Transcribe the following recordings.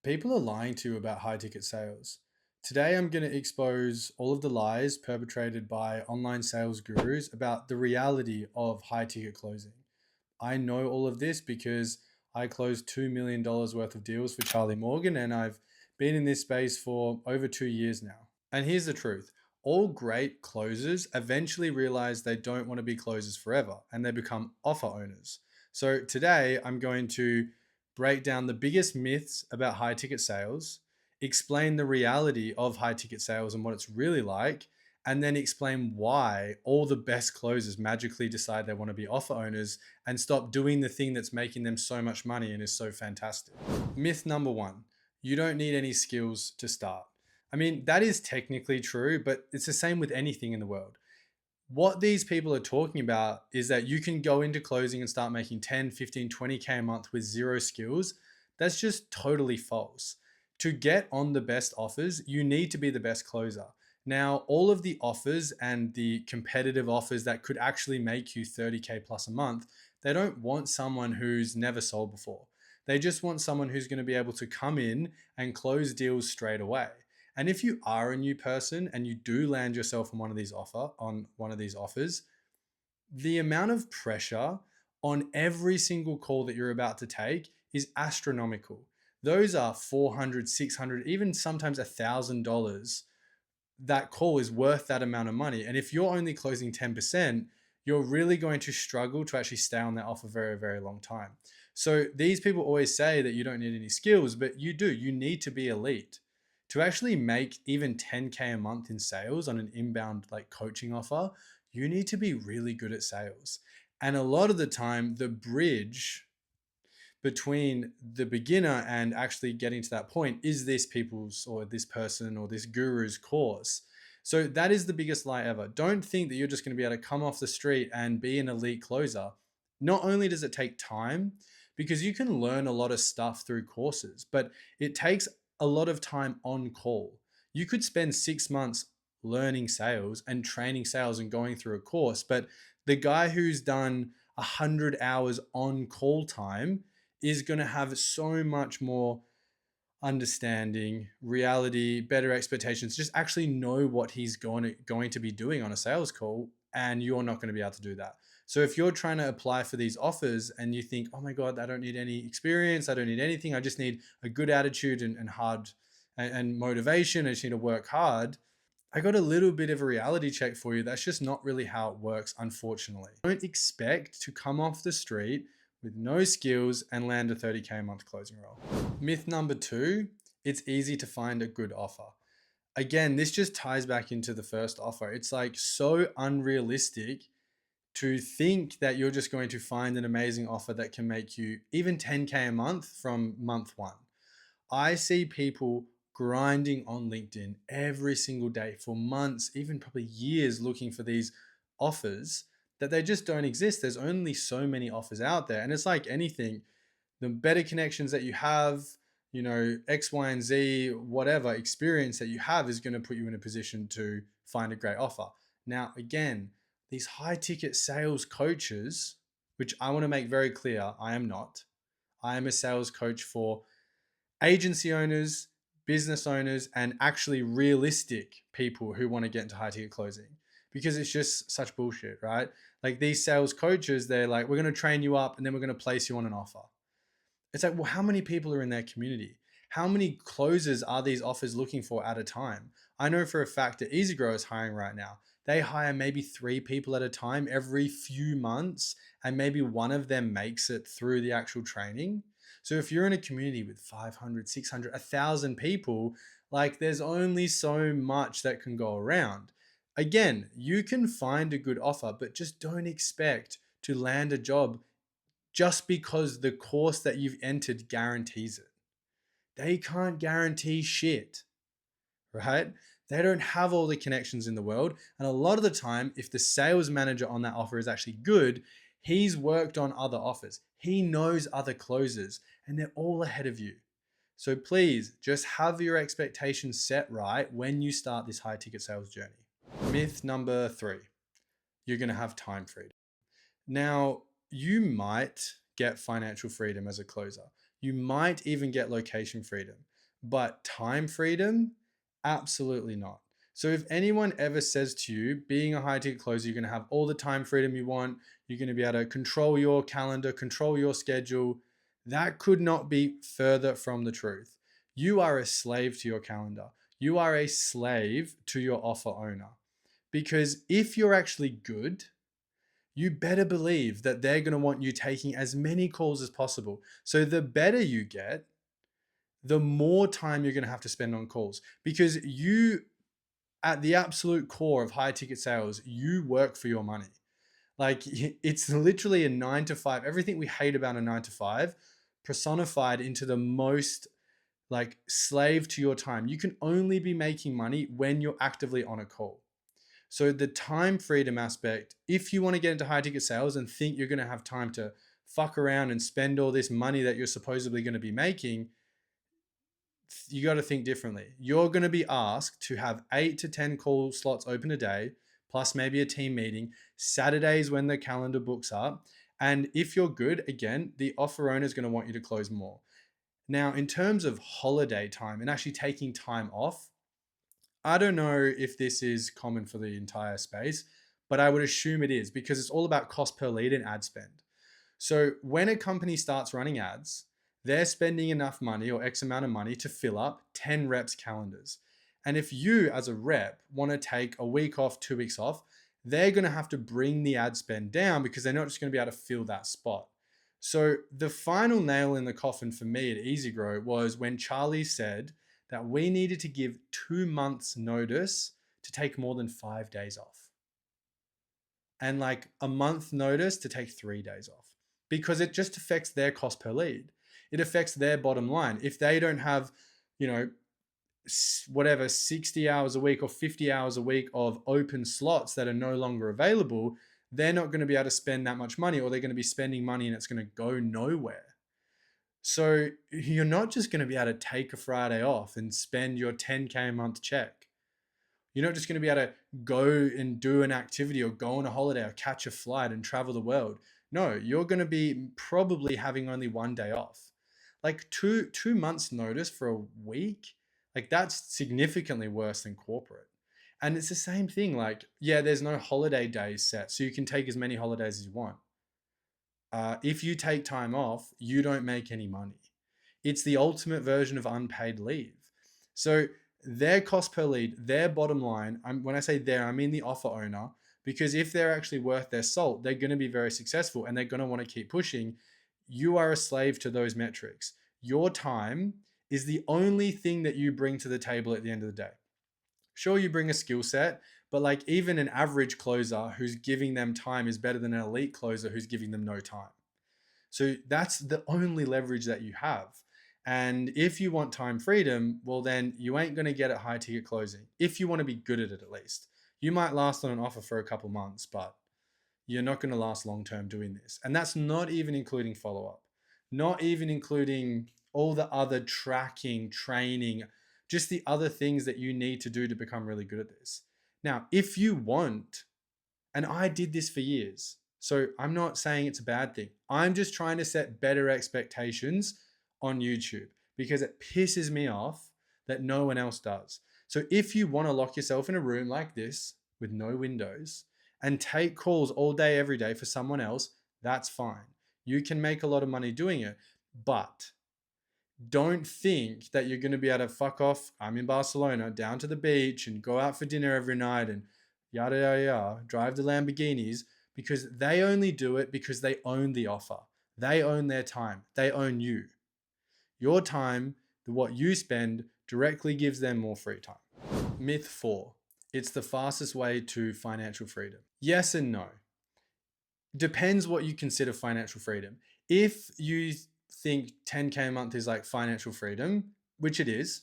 People are lying to you about high ticket sales. Today, I'm going to expose all of the lies perpetrated by online sales gurus about the reality of high ticket closing. I know all of this because I closed $2 million worth of deals for Charlie Morgan, and I've been in this space for over 2 years now. And here's the truth: all great closers eventually realize they don't want to be closers forever and they become offer owners. So today, I'm going to break down the biggest myths about high ticket sales, explain the reality of high ticket sales and what it's really like, and then explain why all the best closers magically decide they want to be offer owners and stop doing the thing that's making them so much money and is so fantastic. Myth number one: you don't need any skills to start. I mean, that is technically true, but it's the same with anything in the world. What these people are talking about is that you can go into closing and start making 10, 15, 20K a month with zero skills. That's just totally false. To get on the best offers, you need to be the best closer. Now, all of the offers and the competitive offers that could actually make you 30K plus a month, they don't want someone who's never sold before. They just want someone who's going to be able to come in and close deals straight away. And if you are a new person and you do land yourself on one of these offers, the amount of pressure on every single call that you're about to take is astronomical. Those are 400, 600, even sometimes $1,000. That call is worth that amount of money. And if you're only closing 10%, you're really going to struggle to actually stay on that offer very, very long time. So these people always say that you don't need any skills, but you do. You need to be elite. To actually make even 10K a month in sales on an inbound like coaching offer, you need to be really good at sales. And a lot of the time, the bridge between the beginner and actually getting to that point is this people's or this person or this guru's course. So that is the biggest lie ever. Don't think that you're just going to be able to come off the street and be an elite closer. Not only does it take time, because you can learn a lot of stuff through courses, but it takes a lot of time on call. You could spend 6 months learning sales and training sales and going through a course, but the guy who's done 100 hours on call time is going to have so much more understanding, reality, better expectations, just actually know what he's going to be doing on a sales call. And you're not going to be able to do that. So if you're trying to apply for these offers and you think, oh my God, I don't need any experience, I don't need anything, I just need a good attitude and hard and motivation, I just need to work hard. I got a little bit of a reality check for you. That's just not really how it works, unfortunately. Don't expect to come off the street with no skills and land a 30K a month closing role. Myth number two: it's easy to find a good offer. Again, this just ties back into the first offer. It's like so unrealistic to think that you're just going to find an amazing offer that can make you even 10K a month from month one. I see people grinding on LinkedIn every single day for months, even probably years, looking for these offers that they just don't exist. There's only so many offers out there. And it's like anything: the better connections that you have, X, Y, and Z, whatever experience that you have is going to put you in a position to find a great offer. Now, again, these high ticket sales coaches, which I want to make very clear, I am not. I am a sales coach for agency owners, business owners, and actually realistic people who want to get into high ticket closing, because it's just such bullshit, right? Like these sales coaches, they're like, we're going to train you up and then we're going to place you on an offer. It's like, well, how many people are in their community? How many closers are these offers looking for at a time? I know for a fact that EasyGrow is hiring right now. They hire maybe 3 people at a time every few months, and maybe one of them makes it through the actual training. So if you're in a community with 500, 600, 1,000 people, like there's only so much that can go around. Again, you can find a good offer, but just don't expect to land a job just because the course that you've entered guarantees it. They can't guarantee shit, right? They don't have all the connections in the world. And a lot of the time, if the sales manager on that offer is actually good, he's worked on other offers. He knows other closers and they're all ahead of you. So please just have your expectations set right when you start this high ticket sales journey. Myth number three: you're going to have time freedom. Now, you might get financial freedom as a closer. You might even get location freedom, but time freedom, absolutely not. So if anyone ever says to you, being a high ticket closer, you're going to have all the time freedom you want, you're going to be able to control your calendar, control your schedule, that could not be further from the truth. You are a slave to your calendar. You are a slave to your offer owner. Because if you're actually good, you better believe that they're going to want you taking as many calls as possible. So the better you get, the more time you're going to have to spend on calls, because you, at the absolute core of high ticket sales, you work for your money. Like it's literally a 9 to 5. Everything we hate about a 9 to 5 personified into the most like slave to your time. You can only be making money when you're actively on a call. So the time freedom aspect, if you want to get into high ticket sales and think you're going to have time to fuck around and spend all this money that you're supposedly going to be making, you got to think differently. You're going to be asked to have 8 to 10 call slots open a day, plus maybe a team meeting, Saturdays when the calendar books up. And if you're good, again, the offer owner is going to want you to close more. Now, in terms of holiday time and actually taking time off, I don't know if this is common for the entire space, but I would assume it is because it's all about cost per lead and ad spend. So when a company starts running ads, they're spending enough money or X amount of money to fill up 10 reps calendars. And if you as a rep want to take a week off, 2 weeks off, they're going to have to bring the ad spend down because they're not just going to be able to fill that spot. So the final nail in the coffin for me at EasyGrow was when Charlie said that we needed to give 2 months notice to take more than 5 days off, and like a month notice to take 3 days off, because it just affects their cost per lead. It affects their bottom line. If they don't have, you know, whatever 60 hours a week or 50 hours a week of open slots that are no longer available, they're not going to be able to spend that much money, or they're going to be spending money and it's going to go nowhere. So you're not just going to be able to take a Friday off and spend your 10K a month check. You're not just going to be able to go and do an activity or go on a holiday or catch a flight and travel the world. No, you're going to be probably having only 1 day off. Like two months notice for a week, like that's significantly worse than corporate. And it's the same thing. Like, yeah, there's no holiday days set, so you can take as many holidays as you want. If you take time off, you don't make any money. It's the ultimate version of unpaid leave. So their cost per lead, their bottom line, when I say their, I mean the offer owner, because if they're actually worth their salt, they're going to be very successful and they're going to want to keep pushing. You are a slave to those metrics. Your time is the only thing that you bring to the table at the end of the day. Sure, you bring a skill set, but like even an average closer who's giving them time is better than an elite closer who's giving them no time. So that's the only leverage that you have. And if you want time freedom, well, then you ain't going to get it high ticket closing. If you want to be good at it, at least, you might last on an offer for a couple months, but you're not going to last long term doing this. And that's not even including follow up, not even including all the other tracking, training, just the other things that you need to do to become really good at this. Now, if you want, and I did this for years, so I'm not saying it's a bad thing. I'm just trying to set better expectations on YouTube because it pisses me off that no one else does. So if you want to lock yourself in a room like this with no windows and take calls all day, every day for someone else, that's fine. You can make a lot of money doing it, but don't think that you're going to be able to fuck off. I'm in Barcelona, down to the beach and go out for dinner every night and yada, yada, yada, drive the Lamborghinis, because they only do it because they own the offer. They own their time. They own you. Your time, what you spend, directly gives them more free time. Myth 4. It's the fastest way to financial freedom. Yes and no. Depends what you consider financial freedom. If you think 10K a month is like financial freedom, which it is,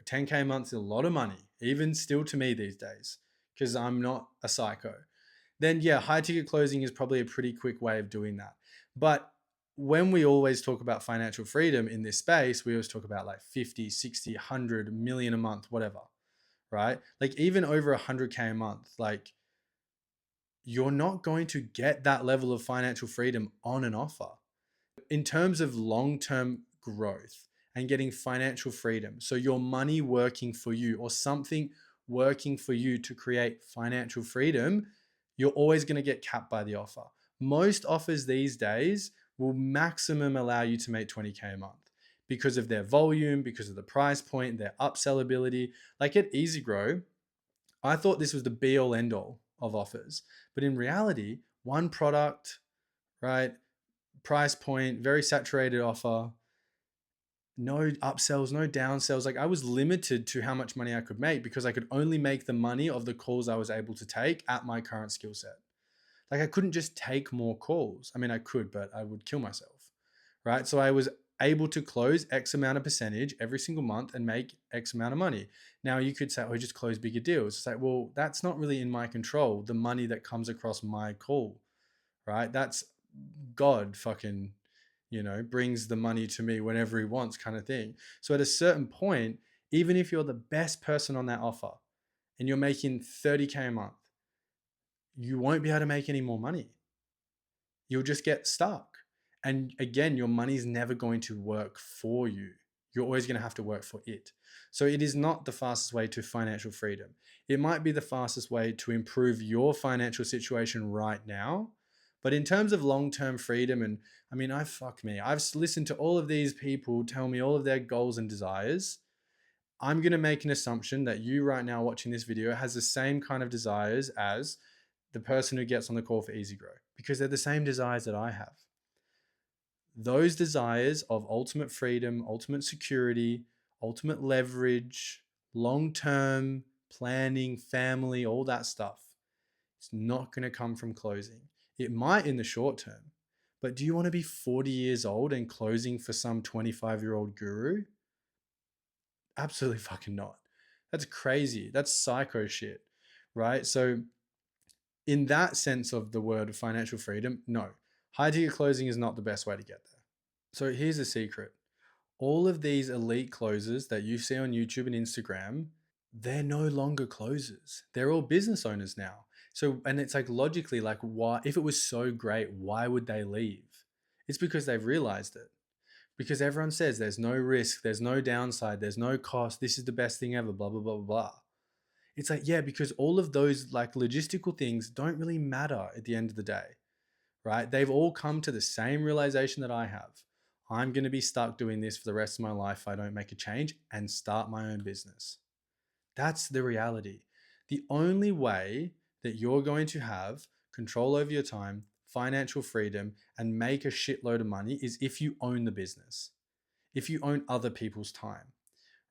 10K a month is a lot of money, even still to me these days, because I'm not a psycho, then yeah, high ticket closing is probably a pretty quick way of doing that. But when we always talk about financial freedom in this space, we always talk about like 50, 60, 100 million a month, whatever, right? Like even over 100K a month, like you're not going to get that level of financial freedom on an offer. In terms of long-term growth and getting financial freedom, so your money working for you or something working for you to create financial freedom, you're always going to get capped by the offer. Most offers these days will maximum allow you to make 20K a month because of their volume, because of the price point, their upsell ability. Like at EasyGrow, I thought this was the be all end all of offers. But in reality, one product, right? Price point, very saturated offer, no upsells, no downsells. Like I was limited to how much money I could make because I could only make the money of the calls I was able to take at my current skill set. Like I couldn't just take more calls. I mean, I could, but I would kill myself, right? So I was able to close X amount of percentage every single month and make X amount of money. Now you could say, oh, just close bigger deals. It's like, well, that's not really in my control. The money that comes across my call, right? That's God fucking, brings the money to me whenever he wants kind of thing. So at a certain point, even if you're the best person on that offer and you're making 30K a month, you won't be able to make any more money. You'll just get stuck. And again, your money's never going to work for you. You're always going to have to work for it. So it is not the fastest way to financial freedom. It might be the fastest way to improve your financial situation right now. But in terms of long-term freedom, and I mean, I've listened to all of these people tell me all of their goals and desires. I'm going to make an assumption that you right now watching this video has the same kind of desires as the person who gets on the call for EasyGrow, because they're the same desires that I have. Those desires of ultimate freedom, ultimate security, ultimate leverage, long-term planning, family, all that stuff, it's not going to come from closing. It might in the short term, but do you want to be 40 years old and closing for some 25-year-old guru? Absolutely fucking not. That's crazy. That's psycho shit, right? So in that sense of the word financial freedom, no, high ticket closing is not the best way to get there. So here's the secret. All of these elite closers that you see on YouTube and Instagram, they're no longer closers. They're all business owners now. So, and it's like logically, like why, if it was so great, why would they leave? It's because they've realized it. Because everyone says there's no risk, there's no downside, there's no cost, this is the best thing ever, blah, blah, blah, blah, blah. It's like, yeah, because all of those like logistical things don't really matter at the end of the day, right? They've all come to the same realization that I have. I'm going to be stuck doing this for the rest of my life if I don't make a change and start my own business. That's the reality. The only way that you're going to have control over your time, financial freedom, and make a shitload of money is if you own the business, if you own other people's time,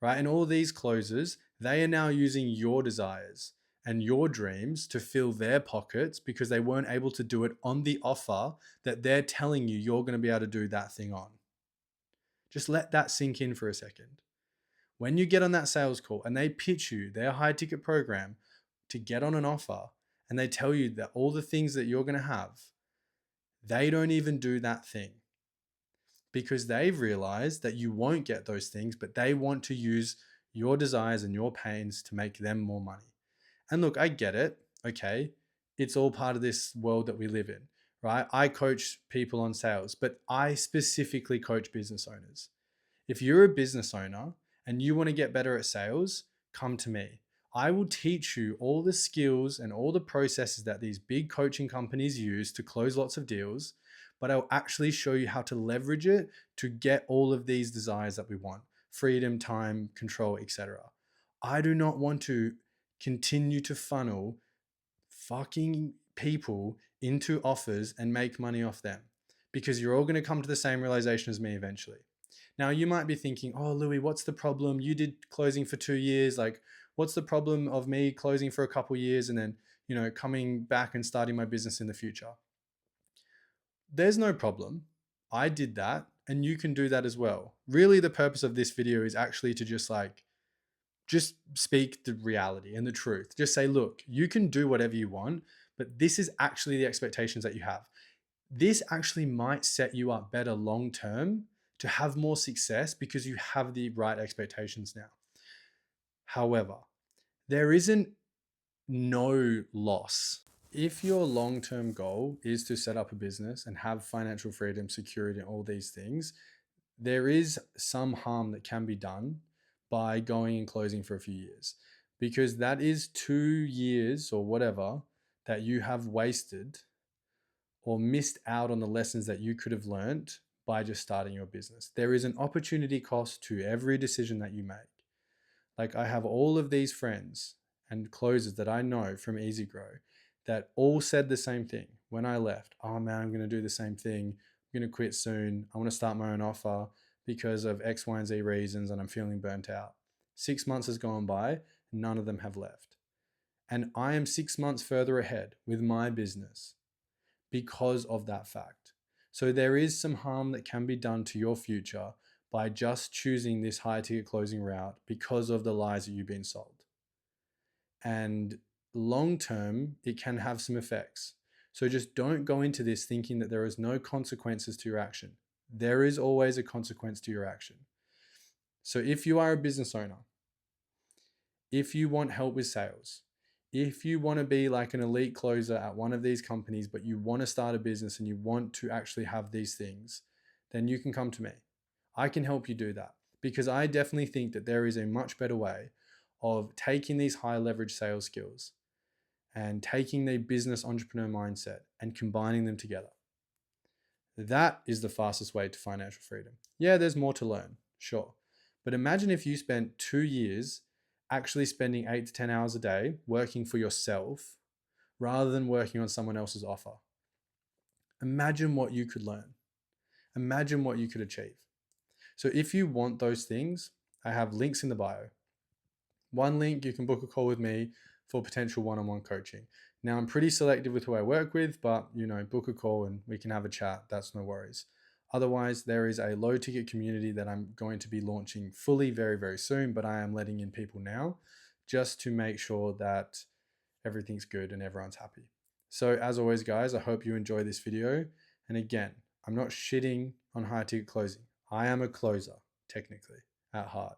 right? And all these closers, they are now using your desires and your dreams to fill their pockets because they weren't able to do it on the offer that they're telling you you're going to be able to do that thing on. Just let that sink in for a second. When you get on that sales call and they pitch you their high ticket program to get on an offer and they tell you that all the things that you're going to have, they don't even do that thing because they've realized that you won't get those things, but they want to use your desires and your pains to make them more money. And look, I get it. Okay. It's all part of this world that we live in, right? I coach people on sales, but I specifically coach business owners. If you're a business owner and you want to get better at sales, come to me. I will teach you all the skills and all the processes that these big coaching companies use to close lots of deals, but I'll actually show you how to leverage it to get all of these desires that we want: freedom, time, control, etc. I do not want to continue to funnel fucking people into offers and make money off them, because you're all going to come to the same realization as me eventually. Now you might be thinking, oh, Louis, what's the problem? You did closing for 2 years. Like, what's the problem of me closing for a couple years and then, coming back and starting my business in the future? There's no problem. I did that and you can do that as well. Really, the purpose of this video is actually to just speak the reality and the truth. Just say, look, you can do whatever you want, but this is actually the expectations that you have. This actually might set you up better long term to have more success because you have the right expectations now. However, there isn't no loss. If your long-term goal is to set up a business and have financial freedom, security, and all these things, there is some harm that can be done by going and closing for a few years, because that is 2 years or whatever that you have wasted or missed out on the lessons that you could have learned by just starting your business. There is an opportunity cost to every decision that you make. Like, I have all of these friends and closers that I know from Easy Grow that all said the same thing when I left. Oh man, I'm going to do the same thing. I'm going to quit soon. I want to start my own offer because of X, Y, and Z reasons, and I'm feeling burnt out. 6 months has gone by, none of them have left. And I am 6 months further ahead with my business because of that fact. So there is some harm that can be done to your future by just choosing this high ticket closing route because of the lies that you've been sold. And long term, it can have some effects. So just don't go into this thinking that there is no consequences to your action. There is always a consequence to your action. So if you are a business owner, if you want help with sales, if you want to be like an elite closer at one of these companies, but you want to start a business and you want to actually have these things, then you can come to me. I can help you do that, because I definitely think that there is a much better way of taking these high leverage sales skills and taking the business entrepreneur mindset and combining them together. That is the fastest way to financial freedom. Yeah, there's more to learn, sure. But imagine if you spent 2 years actually spending 8 to 10 hours a day working for yourself rather than working on someone else's offer. Imagine what you could learn. Imagine what you could achieve. So if you want those things, I have links in the bio. One link, you can book a call with me for potential one-on-one coaching. Now, I'm pretty selective with who I work with, but book a call and we can have a chat. That's no worries. Otherwise, there is a low ticket community that I'm going to be launching fully very, very soon, but I am letting in people now just to make sure that everything's good and everyone's happy. So as always, guys, I hope you enjoy this video. And again, I'm not shitting on high ticket closing. I am a closer, technically, at heart.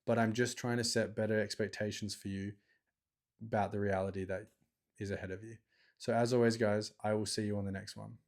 But I'm just trying to set better expectations for you about the reality that is ahead of you. So as always, guys, I will see you on the next one.